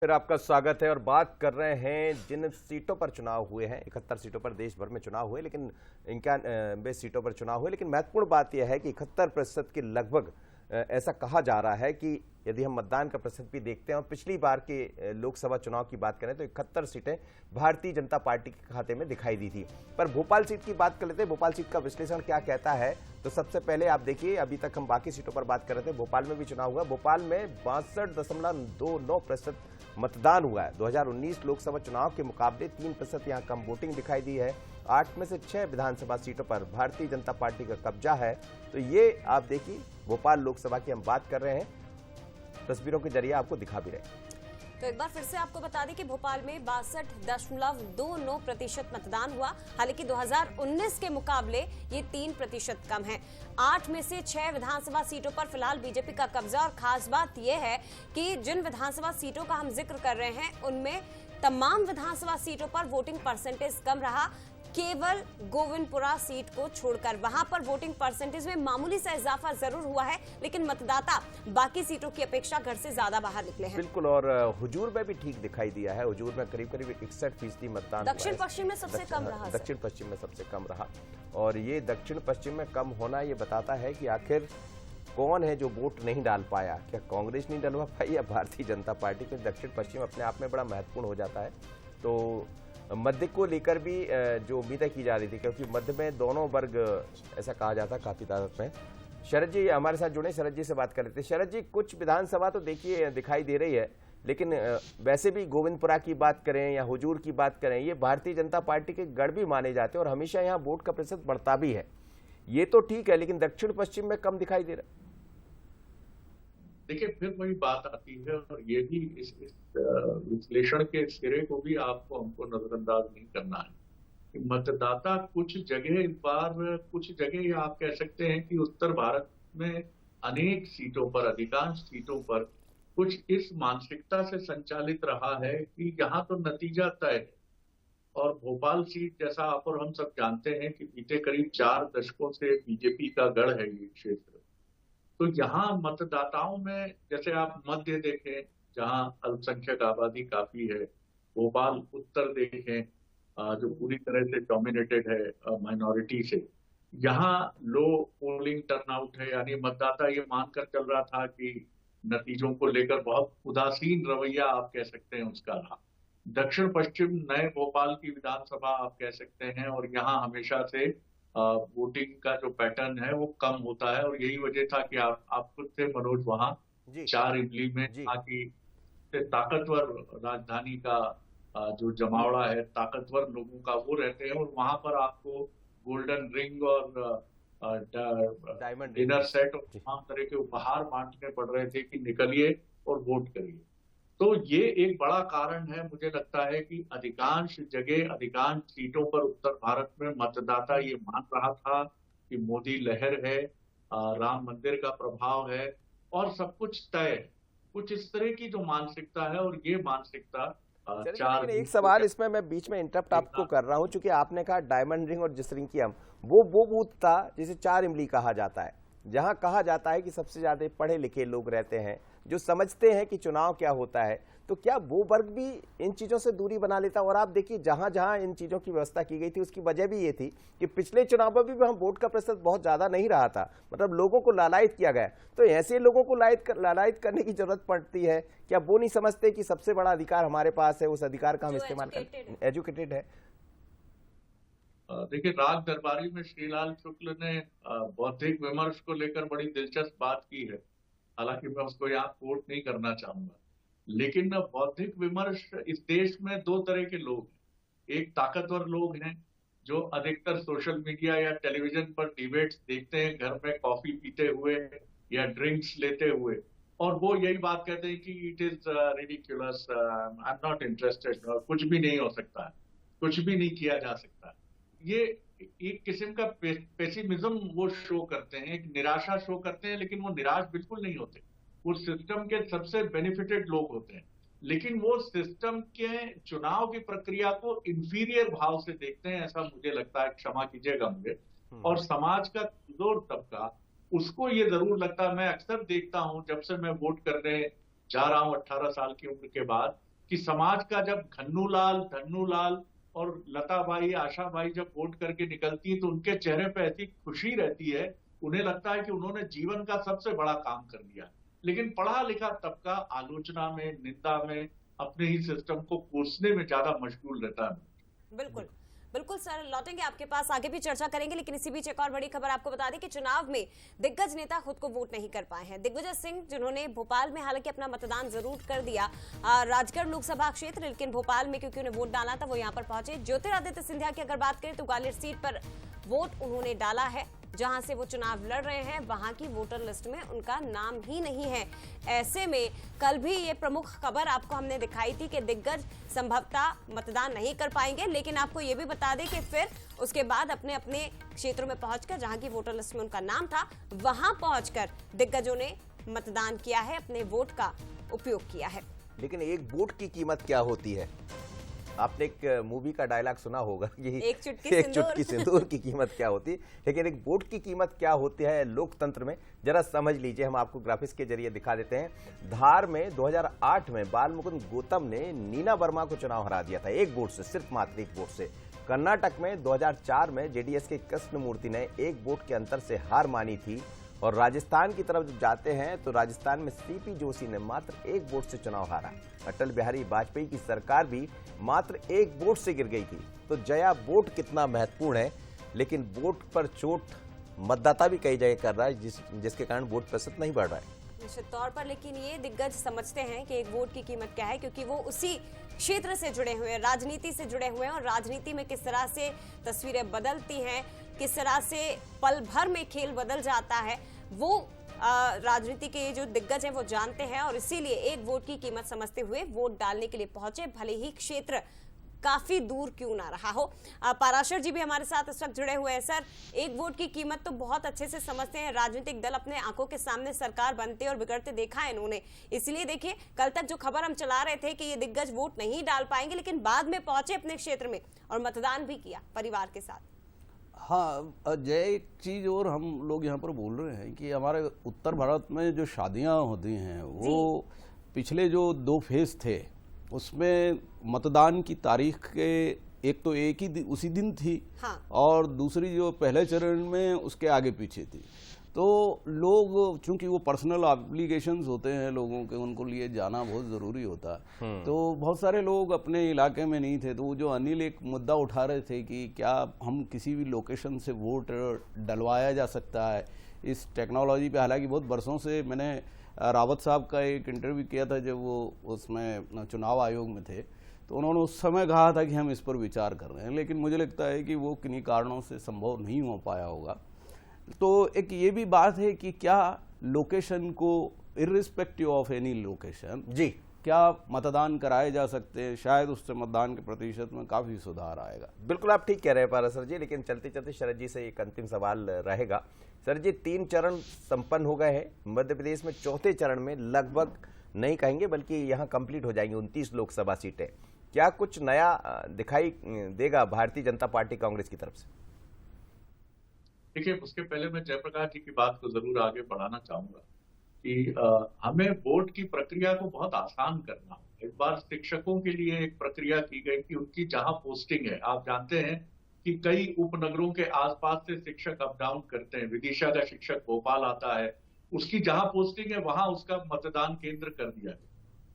फिर आपका स्वागत है और बात कर रहे हैं जिन सीटों पर चुनाव हुए हैं। 71 सीटों पर देश भर में चुनाव हुए, लेकिन 91 सीटों पर चुनाव हुए। लेकिन महत्वपूर्ण बात यह है कि 71% के लगभग ऐसा कहा जा रहा है कि यदि हम मतदान का प्रतिशत भी देखते हैं और पिछली बार के लोकसभा चुनाव की बात करें तो 71 सीटें भारतीय जनता पार्टी के खाते में दिखाई दी थी। पर भोपाल सीट की बात कर लेते हैं, भोपाल सीट का विश्लेषण क्या कहता है। तो सबसे पहले आप देखिए, अभी तक हम बाकी सीटों पर बात कर रहे थे, भोपाल में भी चुनाव हुआ। भोपाल में 62.29% मतदान हुआ है। 2019 लोकसभा चुनाव के मुकाबले 3% यहाँ कम वोटिंग दिखाई दी है। 8 में से 6 विधानसभा सीटों पर भारतीय जनता पार्टी का कब्जा है। तो ये आप देखिए, भोपाल लोकसभा की हम बात कर रहे हैं, तस्वीरों के जरिए आपको दिखा भी रहे हैं। तो एक बार फिर से आपको बता दें कि भोपाल में 62.29% मतदान हुआ। हालांकि 2019 के मुकाबले ये 3% कम है। 8 में से 6 विधानसभा सीटों पर फिलहाल बीजेपी का कब्जा। और खास बात यह है कि जिन विधानसभा सीटों का हम जिक्र कर रहे हैं उनमें तमाम विधानसभा सीटों पर वोटिंग परसेंटेज कम रहा, केवल गोविंदपुरा सीट को छोड़कर। वहां पर वोटिंग परसेंटेज में मामूली सा इजाफा जरूर हुआ है, लेकिन मतदाता बाकी सीटों की अपेक्षा घर से ज्यादा बाहर निकले हैं। बिल्कुल, और हुजूर में भी ठीक दिखाई दिया है। हुजूर में करीब 61% मतदान। दक्षिण पश्चिम में सबसे कम रहा। दक्षिण पश्चिम में सबसे कम रहा। और ये दक्षिण पश्चिम में कम होना ये बताता है कि आखिर कौन है जो वोट नहीं डाल पाया। क्या कांग्रेस नहीं डलवा पाई या भारतीय जनता पार्टी? क्योंकि दक्षिण पश्चिम अपने आप में बड़ा महत्वपूर्ण हो जाता है। तो मध्य को लेकर भी जो उम्मीदें की जा रही थी, क्योंकि मध्य में दोनों वर्ग ऐसा कहा जाता है काफी तादाद में। शरद जी हमारे साथ जुड़े, शरद जी से बात कर लेते हैं। शरद जी, कुछ विधानसभा तो देखिए दिखाई दे रही है, लेकिन वैसे भी गोविंदपुरा की बात करें या हुजूर की बात करें, ये भारतीय जनता पार्टी के गढ़ भी माने जाते हैं और हमेशा यहाँ वोट का प्रतिशत बढ़ता भी है। ये तो ठीक है, लेकिन दक्षिण पश्चिम में कम दिखाई दे रहा है। देखिए, फिर वही बात आती है, और ये भी इस विश्लेषण के सिरे को भी आपको हमको नजरअंदाज नहीं करना है कि मतदाता कुछ जगह इस बार, कुछ जगह आप कह सकते हैं कि उत्तर भारत में अनेक सीटों पर, अधिकांश सीटों पर कुछ इस मानसिकता से संचालित रहा है कि यहाँ तो नतीजा तय है। और भोपाल सीट, जैसा आप और हम सब जानते हैं कि बीते करीब 4 दशकों से बीजेपी का गढ़ है ये क्षेत्र। तो यहाँ मतदाताओं में, जैसे आप मध्य देखें जहाँ अल्पसंख्यक आबादी काफी है, भोपाल उत्तर देखें जो पूरी तरह से डोमिनेटेड है माइनॉरिटी से, यहाँ लो पोलिंग टर्नआउट है। यानी मतदाता ये मानकर चल रहा था कि नतीजों को लेकर बहुत उदासीन रवैया आप कह सकते हैं उसका रहा। दक्षिण पश्चिम नए भोपाल की विधानसभा आप कह सकते हैं, और यहाँ हमेशा से वोटिंग का जो पैटर्न है वो कम होता है। और यही वजह था कि आप खुद से मनोज वहाँ 4 इमली में ताकि ताकतवर राजधानी का जो जमावड़ा है, ताकतवर लोगों का वो रहते हैं, और वहां पर आपको गोल्डन रिंग और डायमंड डिनर सेट और तमाम तरह के उपहार बांटने पड़ रहे थे कि निकलिए और वोट करिए। तो ये एक बड़ा कारण है, मुझे लगता है कि अधिकांश जगह, अधिकांश सीटों पर उत्तर भारत में मतदाता ये मान रहा था कि मोदी लहर है, राम मंदिर का प्रभाव है और सब कुछ तय है। कुछ इस तरह की जो मानसिकता है, और ये मानसिकता लेकिन एक सवाल इसमें मैं बीच में इंटरप्ट आपको कर रहा हूं, चूंकि आपने कहा डायमंड रिंग और जिस रिंग की हम, वो बूथ था जिसे 4 इमली कहा जाता है, जहां कहा जाता है कि सबसे ज्यादा पढ़े लिखे लोग रहते हैं जो समझते हैं कि चुनाव क्या होता है। तो क्या वो वर्ग भी इन चीजों से दूरी बना लेता? और आप देखिए, जहां जहां इन चीजों की व्यवस्था की गई थी उसकी वजह भी ये थी कि पिछले चुनाव में भी हम वोट का प्रतिशत बहुत ज्यादा नहीं रहा था, मतलब लोगों को लालायित किया गया। तो ऐसे लोगों को लालायित करने की जरूरत पड़ती है क्या? वो नहीं समझते कि सबसे बड़ा अधिकार हमारे पास है, उस अधिकार का हम इस्तेमाल करें? एजुकेटेड है। देखिए, राग दरबारी में श्रीलाल शुक्ल ने बौद्धिक विमर्श को लेकर बड़ी दिलचस्प बात की है। हालांकि मैं उसको यहाँ कोट नहीं करना चाहूंगा, लेकिन बौद्धिक विमर्श, इस देश में 2 तरह के लोग हैं। एक ताकतवर लोग हैं जो अधिकतर सोशल मीडिया या टेलीविजन पर डिबेट्स देखते हैं घर में कॉफी पीते हुए या ड्रिंक्स लेते हुए, और वो यही बात कहते हैं कि it is ridiculous, I am not interested, और कुछ भी नहीं हो सकता है, कुछ भी नहीं किया जा सकता। ये एक किस्म का पेसिमिज्म वो शो करते हैं, एक निराशा शो करते हैं, लेकिन वो निराश बिल्कुल नहीं होते। वो सिस्टम के सबसे बेनिफिटेड लोग होते हैं, लेकिन वो सिस्टम के चुनाव की प्रक्रिया को इंफीरियर भाव से देखते हैं, ऐसा मुझे लगता है, क्षमा कीजिएगा मुझे। और समाज का कमजोर तबका, उसको ये जरूर लगता है, मैं अक्सर देखता हूं जब से मैं वोट करने जा रहा हूं 18 साल की उम्र के बाद, कि समाज का जब धन्नूलाल और लताबाई, आशाबाई जब वोट करके निकलती हैं तो उनके चेहरे पे ऐसी खुशी रहती है, उन्हें लगता है कि उन्होंने जीवन का सबसे बड़ा काम कर लिया। लेकिन पढ़ा लिखा तबका आलोचना में, निंदा में, अपने ही सिस्टम को कोसने में ज्यादा मशगूल रहता है। बिल्कुल बिल्कुल सर, लौटेंगे आपके पास, आगे भी चर्चा करेंगे, लेकिन इसी बीच एक और बड़ी खबर आपको बता दें कि चुनाव में दिग्गज नेता खुद को वोट नहीं कर पाए हैं। दिग्विजय सिंह, जिन्होंने भोपाल में हालांकि अपना मतदान जरूर कर दिया, राजगढ़ लोकसभा क्षेत्र, लेकिन भोपाल में क्योंकि उन्हें वोट डालना था वो यहाँ पर पहुंचे। ज्योतिरादित्य सिंधिया की अगर बात करें तो ग्वालियर सीट पर वोट उन्होंने डाला है, जहां से वो चुनाव लड़ रहे हैं वहां की वोटर लिस्ट में उनका नाम ही नहीं है। ऐसे में कल भी ये प्रमुख खबर आपको हमने दिखाई थी कि दिग्गज संभवतः मतदान नहीं कर पाएंगे, लेकिन आपको ये भी बता दें कि फिर उसके बाद अपने अपने क्षेत्रों में पहुंचकर, जहां की वोटर लिस्ट में उनका नाम था, वहां पहुंचकर दिग्गजों ने मतदान किया है, अपने वोट का उपयोग किया है। लेकिन एक वोट की कीमत क्या होती है? आपने एक मूवी का डायलॉग सुना होगा कि एक चुटकी सिंदूर की कीमत क्या होती है, लेकिन एक वोट की कीमत क्या होती है लोकतंत्र में, जरा समझ लीजिए। हम आपको ग्राफिक्स के जरिए दिखा देते हैं। धार में 2008 में बाल मुकुंद गौतम ने नीना वर्मा को चुनाव हरा दिया था एक वोट से, सिर्फ मात्र एक वोट से। कर्नाटक में 2004 में जेडीएस के कृष्णमूर्ति ने एक वोट के अंतर से हार मानी थी। और राजस्थान की तरफ जब जाते हैं तो राजस्थान में सीपी जोशी ने मात्र एक वोट से चुनाव हारा। अटल बिहारी वाजपेयी की सरकार भी मात्र एक वोट से गिर गई थी। तो जया, वोट कितना महत्वपूर्ण है, लेकिन वोट पर चोट मतदाता भी कई जगह कर रहा है, जिसके कारण वोट प्रतिशत नहीं बढ़ रहा है निश्चित तौर पर। लेकिन ये दिग्गज समझते हैं कि एक वोट की कीमत क्या है, क्योंकि वो उसी क्षेत्र से जुड़े हुए हैं, राजनीति से जुड़े हुए हैं, और राजनीति में किस तरह से तस्वीरें बदलती हैं, किस तरह से पल भर में खेल बदल जाता है, वो राजनीति के जो दिग्गज हैं वो जानते हैं। और इसीलिए एक वोट की कीमत समझते हुए वोट डालने के लिए पहुंचे, भले ही क्षेत्र काफी दूर क्यों ना रहा हो। पाराशर जी भी हमारे साथ इस वक्त जुड़े हुए हैं। सर, एक वोट की कीमत तो बहुत अच्छे से समझते हैं राजनीतिक दल, अपने आंखों के सामने सरकार बनते और बिगड़ते देखा है इन्होंने। इसलिए देखिए, कल तक जो खबर हम चला रहे थे कि ये दिग्गज वोट नहीं डाल पाएंगे, लेकिन बाद में पहुंचे अपने क्षेत्र में और मतदान भी किया परिवार के साथ। हाँ जय, एक चीज़ और हम लोग यहाँ पर बोल रहे हैं कि हमारे उत्तर भारत में जो शादियाँ होती हैं वो पिछले जो 2 फेज थे उसमें मतदान की तारीख के एक तो एक ही उसी दिन थी। हाँ। और दूसरी जो पहले चरण में उसके आगे पीछे थी। तो लोग, चूंकि वो पर्सनल ऑब्लिगेशंस होते हैं लोगों के, उनको लिए जाना बहुत ज़रूरी होता है, तो बहुत सारे लोग अपने इलाके में नहीं थे। तो वो जो अनिल एक मुद्दा उठा रहे थे कि क्या हम किसी भी लोकेशन से वोट डलवाया जा सकता है इस टेक्नोलॉजी पे। हालांकि बहुत बरसों से मैंने रावत साहब का एक इंटरव्यू किया था जब वो उसमें चुनाव आयोग में थे, तो उन्होंने उस समय कहा था कि हम इस पर विचार कर रहे हैं, लेकिन मुझे लगता है कि वो किन्हीं कारणों से संभव नहीं हो पाया होगा। तो एक ये भी बात है कि क्या लोकेशन को, इर्रिस्पेक्टिव ऑफ एनी लोकेशन, जी, क्या मतदान कराए जा सकते हैं, शायद उससे मतदान के प्रतिशत में काफी सुधार आएगा। बिल्कुल आप ठीक कह रहे हैं पारासर जी, लेकिन चलते चलते शरद जी से एक अंतिम सवाल रहेगा। सर जी, 3 चरण संपन्न हो गए हैं मध्य प्रदेश में, चौथे चरण में लगभग नहीं कहेंगे बल्कि यहाँ कंप्लीट हो जाएंगी 29 लोकसभा सीटें। क्या कुछ नया दिखाई देगा भारतीय जनता पार्टी कांग्रेस की तरफ से? देखिए, उसके पहले मैं जयप्रकाश जी की बात को जरूर आगे बढ़ाना चाहूंगा कि हमें वोट की प्रक्रिया को बहुत आसान करना है। इस बार शिक्षकों के लिए एक प्रक्रिया की गई कि उनकी जहां पोस्टिंग है, आप जानते हैं कि कई उपनगरों के आसपास से शिक्षक अप डाउन करते हैं। विदिशा का शिक्षक भोपाल आता है, उसकी जहां पोस्टिंग है वहां उसका मतदान केंद्र कर दिया गया।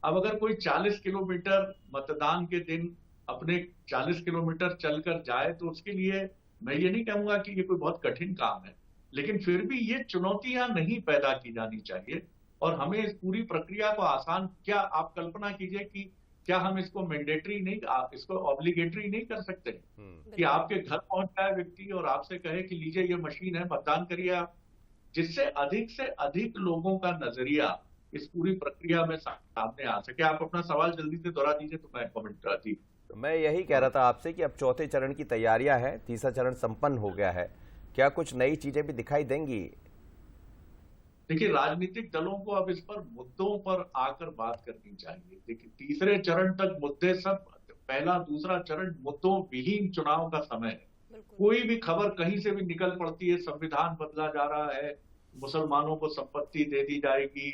अब अगर कोई 40 किलोमीटर मतदान के दिन अपने 40 किलोमीटर चलकर जाए तो उसके लिए मैं ये नहीं कहूंगा कि ये कोई बहुत कठिन काम है, लेकिन फिर भी ये चुनौतियां नहीं पैदा की जानी चाहिए और हमें इस पूरी प्रक्रिया को आसान, क्या आप कल्पना कीजिए कि क्या हम इसको मैंडेटरी नहीं, इसको ऑब्लिगेटरी नहीं कर सकते कि आपके घर पहुंच जाए व्यक्ति और आपसे कहे कि लीजिए ये मशीन है, मतदान करिए आप, जिससे अधिक लोगों का नजरिया इस पूरी प्रक्रिया में सामने आ सके। आप अपना सवाल जल्दी से दोहरा दीजिए तो मैं कमेंट करती। तो मैं यही कह रहा था आपसे कि अब चौथे चरण की तैयारियां हैं, तीसरा चरण संपन्न हो गया है, क्या कुछ नई चीजें भी दिखाई देंगी? देखिए, राजनीतिक दलों को अब इस पर मुद्दों पर आकर बात करनी चाहिए। देखिए, तीसरे चरण तक मुद्दे सब, पहला दूसरा चरण मुद्दों विहीन चुनाव का समय है। कोई भी खबर कहीं से भी निकल पड़ती है, संविधान बदला जा रहा है, मुसलमानों को संपत्ति दे दी जाएगी,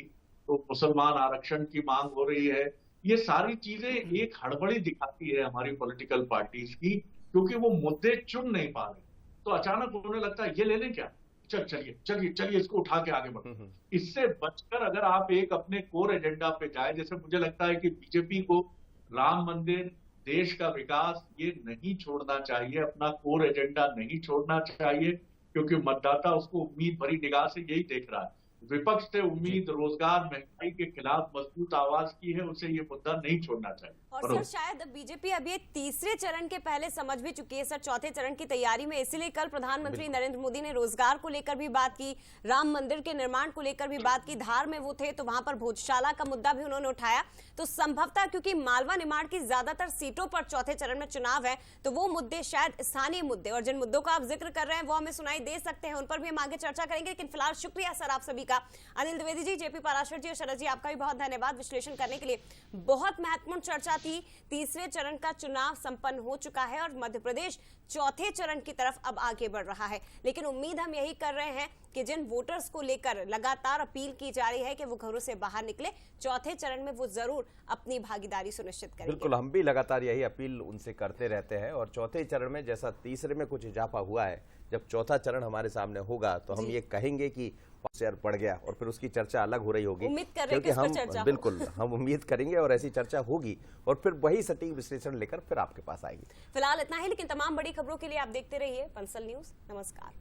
तो मुसलमान आरक्षण की मांग हो रही है, ये सारी चीजें एक हड़बड़ी दिखाती है हमारी पॉलिटिकल पार्टीज की, क्योंकि वो मुद्दे चुन नहीं पा रहे। तो अचानक उन्हें लगता है ये ले लें क्या, चलिए चलिए चलिए इसको उठा के आगे बढ़ो। इससे बचकर अगर आप एक अपने कोर एजेंडा पे जाए, जैसे मुझे लगता है कि बीजेपी को राम मंदिर, देश का विकास, ये नहीं छोड़ना चाहिए, अपना कोर एजेंडा नहीं छोड़ना चाहिए, क्योंकि मतदाता उसको उम्मीद भरी निगाह से यही देख रहा है। विपक्ष से उम्मीद रोजगार, महंगाई के खिलाफ मजबूत आवाज की है, उसे ये मुद्दा नहीं छोड़ना चाहिए। और सर शायद बीजेपी अब ये तीसरे चरण के पहले समझ भी चुकी है सर, चौथे चरण की तैयारी में, इसीलिए कल प्रधानमंत्री नरेंद्र मोदी ने रोजगार को लेकर भी बात की, राम मंदिर के निर्माण को लेकर भी बात की। धार में वो थे तो वहां पर भोजशाला का मुद्दा भी उन्होंने उठाया। तो संभवतः क्योंकि मालवा निमाड़ की ज्यादातर सीटों पर चौथे चरण में चुनाव है, तो वो मुद्दे शायद स्थानीय मुद्दे, और जिन मुद्दों का आप जिक्र कर रहे हैं वो हमें सुनाई दे सकते हैं, उन पर भी हम आगे चर्चा करेंगे। लेकिन फिलहाल शुक्रिया सर आप सभी का, अनिल द्विवेदी जी, जेपी पराशर जी और शरद जी, आपका भी बहुत धन्यवाद विश्लेषण करने के लिए। बहुत महत्वपूर्ण चर्चा थी। तीसरे चरण का चुनाव संपन्न हो चुका है और मध्य प्रदेश चौथे चरण की तरफ अब आगे बढ़ रहा है। लेकिन उम्मीद हम यही कर रहे हैं कि जिन वोटर्स को लेकर लगातार अपील की जा रही है कि वो घरों से बाहर निकले, चौथे चरण में वो जरूर अपनी भागीदारी सुनिश्चित करेंगे। बिल्कुल, हम भी लगातार यही अपील उनसे करते रहते हैं। और चौथे चरण में जैसा तीसरे में कुछ इजाफा हुआ है, जब चौथा चरण हमारे सामने होगा तो हम ये कहेंगे कि शेयर बढ़ गया, और फिर उसकी चर्चा अलग हो रही होगी। उम्मीद कर रहे हैं कि इस पर चर्चा हो। बिल्कुल हम उम्मीद करेंगे और ऐसी चर्चा होगी, और फिर वही सटीक विश्लेषण लेकर फिर आपके पास आएगी। फिलहाल इतना ही, लेकिन तमाम बड़ी खबरों के लिए आप देखते रहिए बंसल न्यूज। नमस्कार।